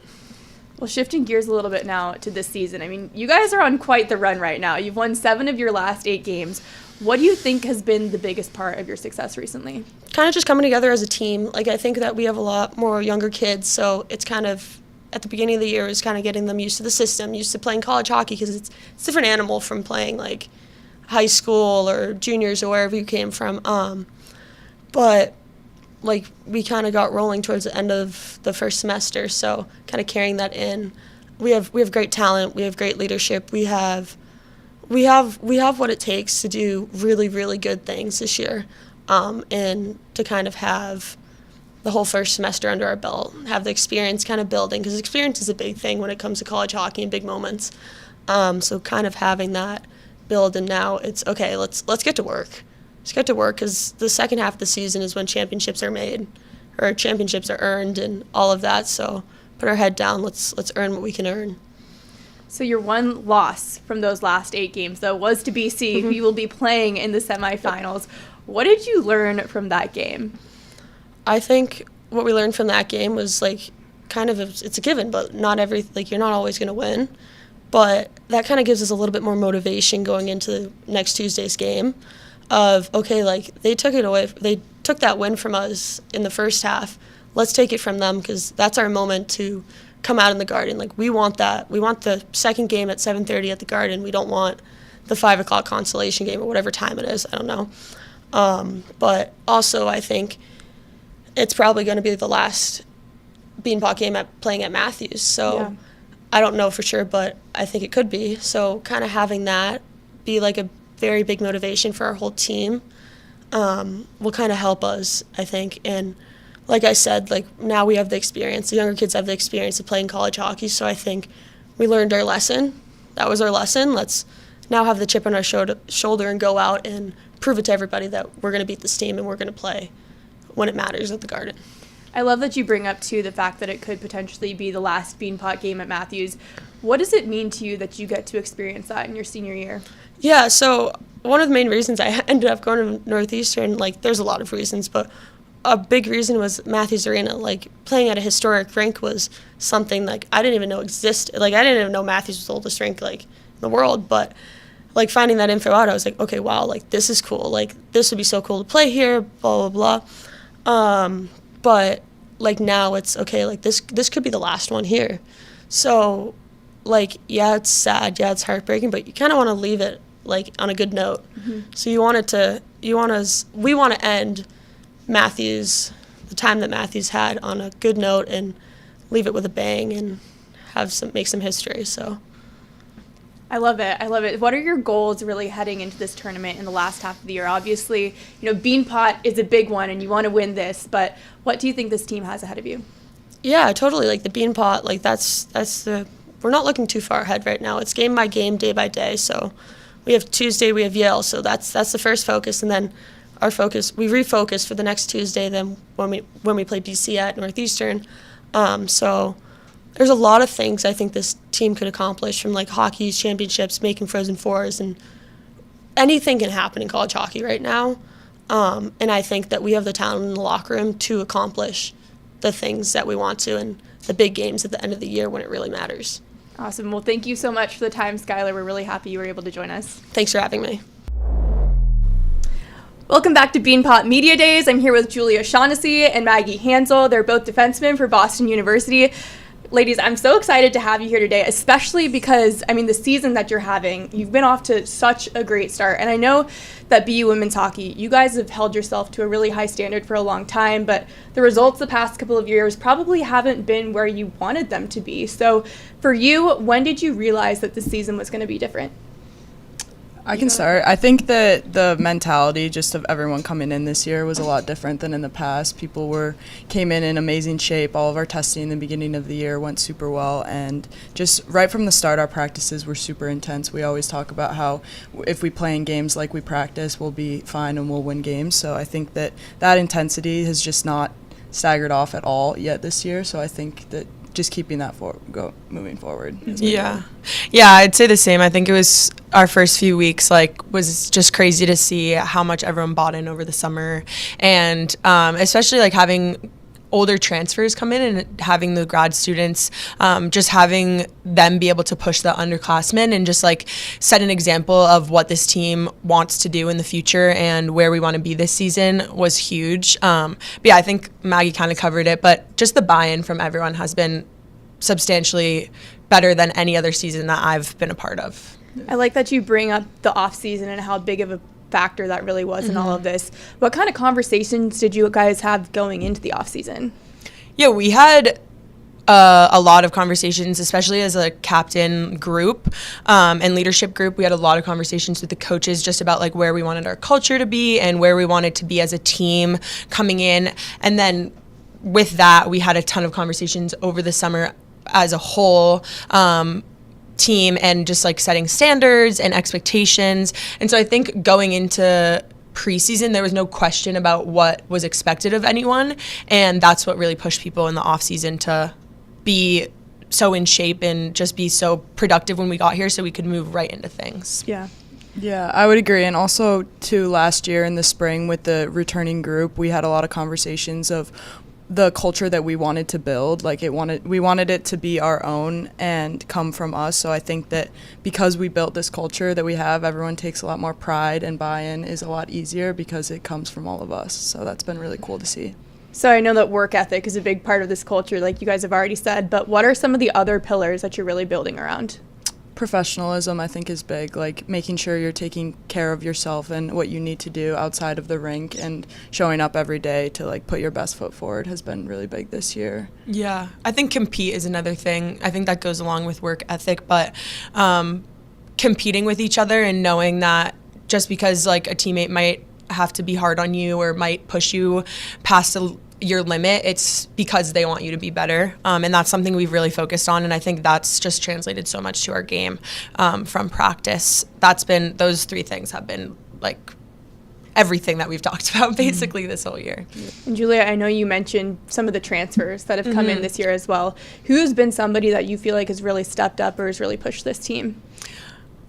Well, shifting gears a little bit now to this season, I mean, you guys are on quite the run right now. You've won 7 of your last 8 games. What do you think has been the biggest part of your success recently? Kind of just coming together as a team. Like, I think that we have a lot more younger kids, so it's kind of, at the beginning of the year, is kind of getting them used to the system, used to playing college hockey, because it's a different animal from playing, like, high school or juniors or wherever you came from. But, like, we kind of got rolling towards the end of the first semester, so kind of carrying that in. We have great talent. We have great leadership. We have what it takes to do really, really good things this year, and to kind of have the whole first semester under our belt, have the experience kind of building, because experience is a big thing when it comes to college hockey and big moments. So kind of having that build, and now it's, okay, let's get to work. Let's get to work, because the second half of the season is when championships are made, or championships are earned, and all of that. So put our head down. Let's earn what we can earn. So your one loss from those last 8 games, though, was to BC, who you will be playing in the semifinals. What did you learn from that game? I think what we learned from that game was, like, kind of, it's a given, but not you're not always going to win. But that kind of gives us a little bit more motivation going into next Tuesday's game of, okay, like they took it away. They took that win from us in the first half. Let's take it from them because that's our moment to come out in the Garden. Like we want that. We want the second game at 7:30 at the Garden. We don't want the 5 o'clock consolation game or whatever time it is. I don't know. But also I think it's probably going to be the last Beanpot game playing at Matthews. So yeah. I don't know for sure, but I think it could be. So kind of having that be like a very big motivation for our whole team will kind of help us, I think. And like I said, like now we have the experience. The younger kids have the experience of playing college hockey. So I think we learned our lesson. That was our lesson. Let's now have the chip on our shoulder and go out and prove it to everybody that we're going to beat this team and we're going to play when it matters at the Garden. I love that you bring up, too, the fact that it could potentially be the last Beanpot game at Matthews. What does it mean to you that you get to experience that in your senior year? Yeah, so one of the main reasons I ended up going to Northeastern, like there's a lot of reasons, but a big reason was Matthews Arena. Like playing at a historic rink was something like I didn't even know existed. Like I didn't even know Matthews was the oldest rink like in the world, but like finding that info out, I was like, okay, wow, like this is cool. Like this would be so cool to play here, blah, blah, blah. But like now it's okay, like this could be the last one here. So like, yeah, it's sad, yeah, it's heartbreaking, but you kind of want to leave it like on a good note. Mm-hmm. So we want to end Matthews, the time that Matthews had, on a good note and leave it with a bang and make some history. So I love it. What are your goals really heading into this tournament in the last half of the year? Obviously, Beanpot is a big one and you want to win this, but what do you think this team has ahead of you? Yeah, totally. Like the Beanpot, like we're not looking too far ahead right now. It's game by game, day by day. So we have Tuesday, we have Yale, so that's the first focus, and then our focus, we refocus for the next Tuesday then when we play BC at Northeastern. So there's a lot of things I think this team could accomplish, from like hockey championships, making Frozen Fours, and anything can happen in college hockey right now. And I think that we have the talent in the locker room to accomplish the things that we want to in the big games at the end of the year when it really matters. Awesome. Well, thank you so much for the time, Skylar. We're really happy you were able to join us. Thanks for having me. Welcome back to Beanpot Media Days. I'm here with Julia Shaunessy and Maggie Hanzel. They're both defensemen for Boston University. Ladies, I'm so excited to have you here today, especially because, the season that you're having, you've been off to such a great start. And I know that BU women's hockey, you guys have held yourself to a really high standard for a long time, but the results the past couple of years probably haven't been where you wanted them to be. So for you, when did you realize that this season was going to be different? I can start. I think that the mentality just of everyone coming in this year was a lot different than in the past. People came in amazing shape. All of our testing in the beginning of the year went super well, and just right from the start, our practices were super intense. We always talk about how if we play in games like we practice, we'll be fine and we'll win games. So I think that intensity has just not staggered off at all yet this year. So I think that just keeping that moving forward. Yeah, I'd say the same. I think it was our first few weeks, was just crazy to see how much everyone bought in over the summer, and especially having older transfers come in and having the grad students, just having them be able to push the underclassmen and just set an example of what this team wants to do in the future and where we want to be this season was huge. But yeah, I think Maggie kind of covered it, but just the buy-in from everyone has been substantially better than any other season that I've been a part of. I like that you bring up the off season and how big of a factor that really was in all of this. What kind of conversations did you guys have going into the off season? Yeah, we had a lot of conversations, especially as a captain group and leadership group. We had a lot of conversations with the coaches just about where we wanted our culture to be and where we wanted to be as a team coming in. And then with that, we had a ton of conversations over the summer as a whole team, and just setting standards and expectations. And so I think going into preseason, there was no question about what was expected of anyone, and that's what really pushed people in the off season to be so in shape and just be so productive when we got here, so we could move right into things. Yeah, I would agree. And also, too, last year in the spring with the returning group, we had a lot of conversations of the culture that we wanted to build. Like we wanted it to be our own and come from us. So I think that because we built this culture that we have, everyone takes a lot more pride, and buy-in is a lot easier because it comes from all of us. So that's been really cool to see. So I know that work ethic is a big part of this culture, like you guys have already said, but what are some of the other pillars that you're really building around? Professionalism, I think, is big, like making sure you're taking care of yourself and what you need to do outside of the rink, and showing up every day to like put your best foot forward has been really big this year. Yeah, I think compete is another thing. I think that goes along with work ethic, but competing with each other and knowing that just because like a teammate might have to be hard on you or might push you past your limit, it's because they want you to be better, and that's something we've really focused on, and I think that's just translated so much to our game from practice. Those three things have been like everything that we've talked about basically this whole year. And Julia, I know you mentioned some of the transfers that have come in this year as well. Who's been somebody that you feel like has really stepped up or has really pushed this team?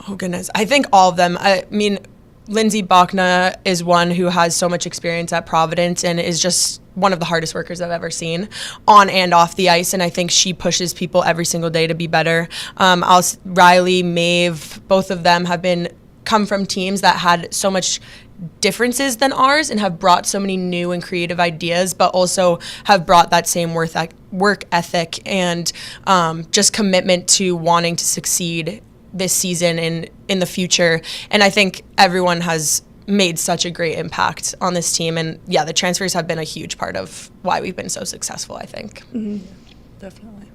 Oh goodness, I think all of them. I mean, Lindsay Bachna is one who has so much experience at Providence and is just one of the hardest workers I've ever seen on and off the ice, and I think she pushes people every single day to be better. Riley, Maeve, both of them have come from teams that had so much differences than ours and have brought so many new and creative ideas, but also have brought that same work ethic and just commitment to wanting to succeed this season and in the future. And I think everyone has made such a great impact on this team. And yeah, the transfers have been a huge part of why we've been so successful, I think. Mm-hmm. Definitely.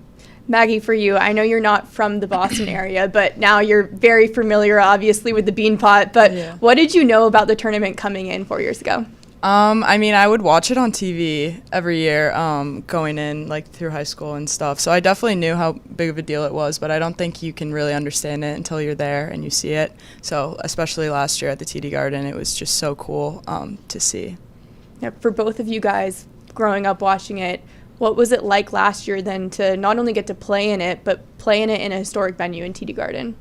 Maggie, for you, I know you're not from the Boston area, but now you're very familiar, obviously, with the Beanpot. But What did you know about the tournament coming in 4 years ago? I mean, I would watch it on TV every year, going in like through high school and stuff. So I definitely knew how big of a deal it was, but I don't think you can really understand it until you're there and you see it. So especially last year at the TD Garden, it was just so cool to see. Yeah, for both of you guys growing up watching it, what was it like last year then to not only get to play in it, but play in it in a historic venue in TD Garden?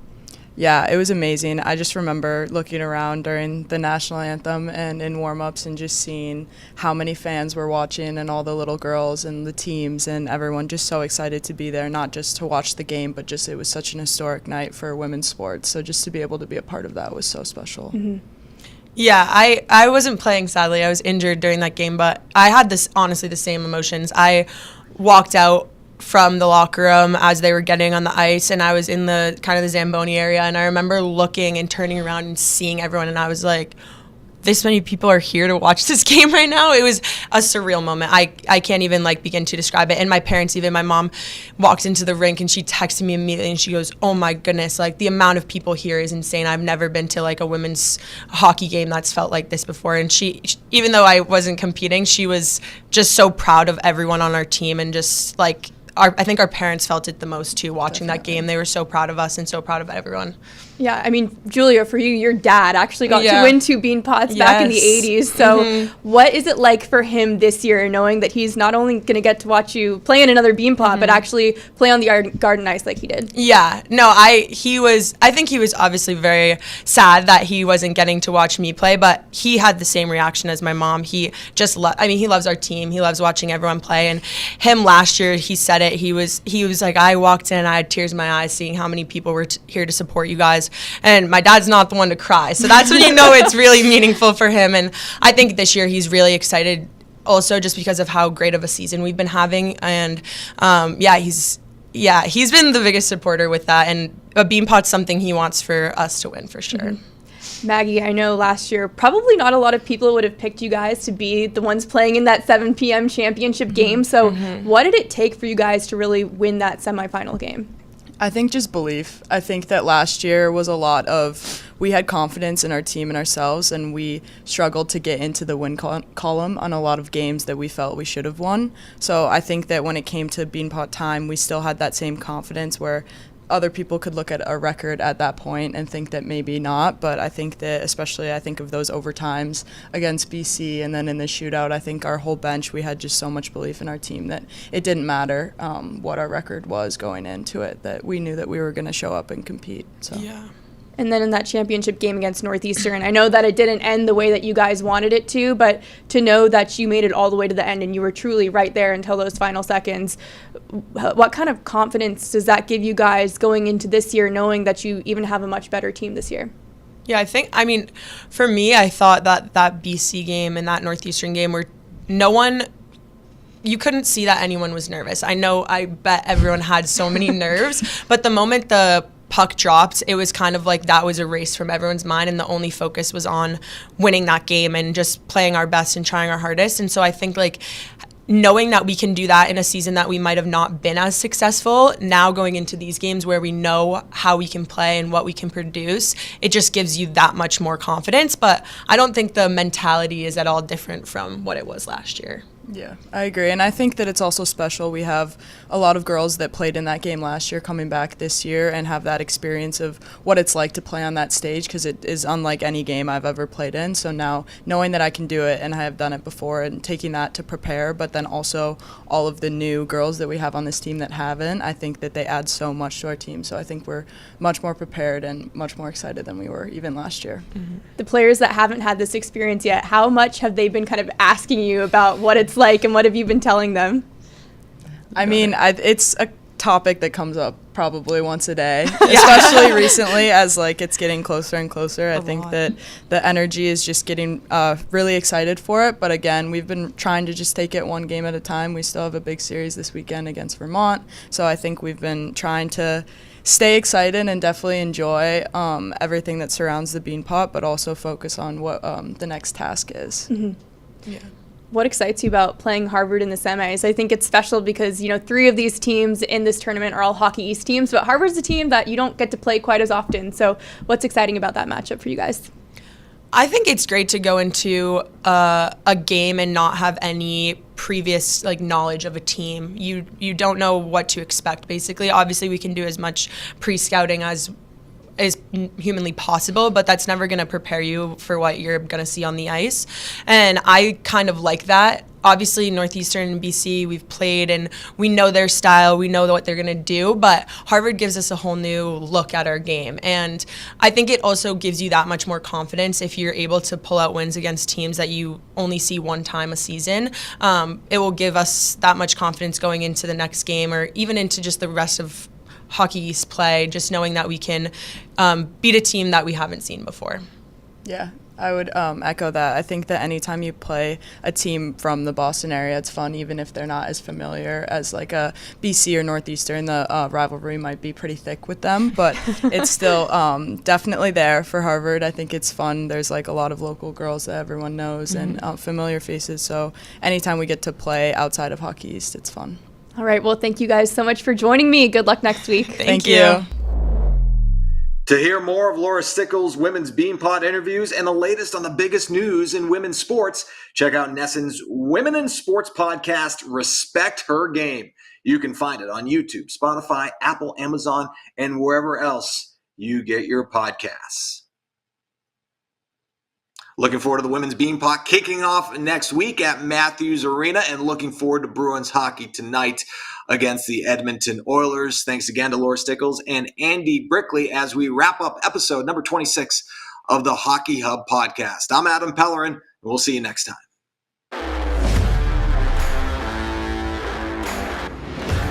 Yeah, it was amazing. I just remember looking around during the national anthem and in warm-ups and just seeing how many fans were watching and all the little girls and the teams and everyone just so excited to be there, not just to watch the game, but just it was such an historic night for women's sports. So just to be able to be a part of that was so special. Mm-hmm. Yeah, I wasn't playing, sadly. I was injured during that game, but I had honestly the same emotions. I walked out from the locker room as they were getting on the ice, and I was in the kind of the Zamboni area, and I remember looking and turning around and seeing everyone, and I was like, this many people are here to watch this game right now. It was a surreal moment. I can't even like begin to describe it. And my parents, even my mom, walked into the rink and she texted me immediately and she goes, oh my goodness, like the amount of people here is insane. I've never been to like a women's hockey game that's felt like this before. And she, even though I wasn't competing, she was just so proud of everyone on our team, and just like I think our parents felt it the most too, watching that game. They were so proud of us and so proud of everyone. Yeah, I mean, Julia, for you, your dad actually got to win 2 Beanpots back in the 80s. So what is it like for him this year, knowing that he's not only going to get to watch you play in another Beanpot, but actually play on the garden ice like he did? Yeah, no, I think he was obviously very sad that he wasn't getting to watch me play, but he had the same reaction as my mom. He just he loves our team. He loves watching everyone play. And him last year, he said it. He was like, I walked in, I had tears in my eyes seeing how many people were here to support you guys. And my dad's not the one to cry. So that's when you know it's really meaningful for him. And I think this year he's really excited also just because of how great of a season we've been having. And he's been the biggest supporter with that. And a Beanpot's something he wants for us to win for sure. Mm-hmm. Maggie, I know last year probably not a lot of people would have picked you guys to be the ones playing in that 7 p.m. championship game. So what did it take for you guys to really win that semifinal game? I think just belief. I think that last year was a lot of, we had confidence in our team and ourselves, and we struggled to get into the win column on a lot of games that we felt we should have won. So I think that when it came to Beanpot time, we still had that same confidence where other people could look at a record at that point and think that maybe not, but I think that especially I think of those overtimes against BC and then in the shootout, I think our whole bench, we had just so much belief in our team that it didn't matter what our record was going into it, that we knew that we were going to show up and compete. So. And then in that championship game against Northeastern, I know that it didn't end the way that you guys wanted it to, but to know that you made it all the way to the end and you were truly right there until those final seconds, what kind of confidence does that give you guys going into this year, knowing that you even have a much better team this year? Yeah, for me, I thought that BC game and that Northeastern game were you couldn't see that anyone was nervous. I bet everyone had so many nerves, but the moment the puck dropped, it was kind of like that was erased from everyone's mind, and the only focus was on winning that game and just playing our best and trying our hardest. And so I think like knowing that we can do that in a season that we might have not been as successful, now going into these games where we know how we can play and what we can produce, it just gives you that much more confidence. But I don't think the mentality is at all different from what it was last year. Yeah, I agree. And I think that it's also special. We have a lot of girls that played in that game last year coming back this year and have that experience of what it's like to play on that stage, because it is unlike any game I've ever played in. So now knowing that I can do it and I have done it before and taking that to prepare, but then also all of the new girls that we have on this team that haven't, I think that they add so much to our team. So I think we're much more prepared and much more excited than we were even last year. Mm-hmm. The players that haven't had this experience yet, how much have they been kind of asking you about what it's like, and what have you been telling them? I mean, it's a topic that comes up probably once a day, especially recently as like it's getting closer and closer. I think that the energy is just getting really excited for it. But again, we've been trying to just take it one game at a time. We still have a big series this weekend against Vermont. So I think we've been trying to stay excited and definitely enjoy everything that surrounds the Beanpot, but also focus on what the next task is. Mm-hmm. Yeah. What excites you about playing Harvard in the semis? I think it's special because, 3 of these teams in this tournament are all Hockey East teams, but Harvard's a team that you don't get to play quite as often. So what's exciting about that matchup for you guys? I think it's great to go into a game and not have any previous knowledge of a team. You don't know what to expect, basically. Obviously, we can do as much pre-scouting as is humanly possible, but that's never going to prepare you for what you're going to see on the ice. And I kind of like that. Obviously, Northeastern and BC, we've played and we know their style, we know what they're going to do, but Harvard gives us a whole new look at our game. And I think it also gives you that much more confidence if you're able to pull out wins against teams that you only see one time a season. It will give us that much confidence going into the next game or even into just the rest of Hockey East play, just knowing that we can beat a team that we haven't seen before. Yeah, I would echo that. I think that anytime you play a team from the Boston area, it's fun, even if they're not as familiar as like a BC or Northeastern. The rivalry might be pretty thick with them, but it's still definitely there for Harvard. I think it's fun. There's like a lot of local girls that everyone knows and familiar faces. So anytime we get to play outside of Hockey East, it's fun. All right. Well, thank you guys so much for joining me. Good luck next week. Thank you. To hear more of Laura Stickells' Women's Beanpot interviews and the latest on the biggest news in women's sports, check out Nesson's Women in Sports podcast, Respect Her Game. You can find it on YouTube, Spotify, Apple, Amazon, and wherever else you get your podcasts. Looking forward to the Women's Beanpot kicking off next week at Matthews Arena and looking forward to Bruins hockey tonight against the Edmonton Oilers. Thanks again to Laura Stickells and Andy Brickley as we wrap up episode number 26 of the Hockey Hub podcast. I'm Adam Pellerin, and we'll see you next time.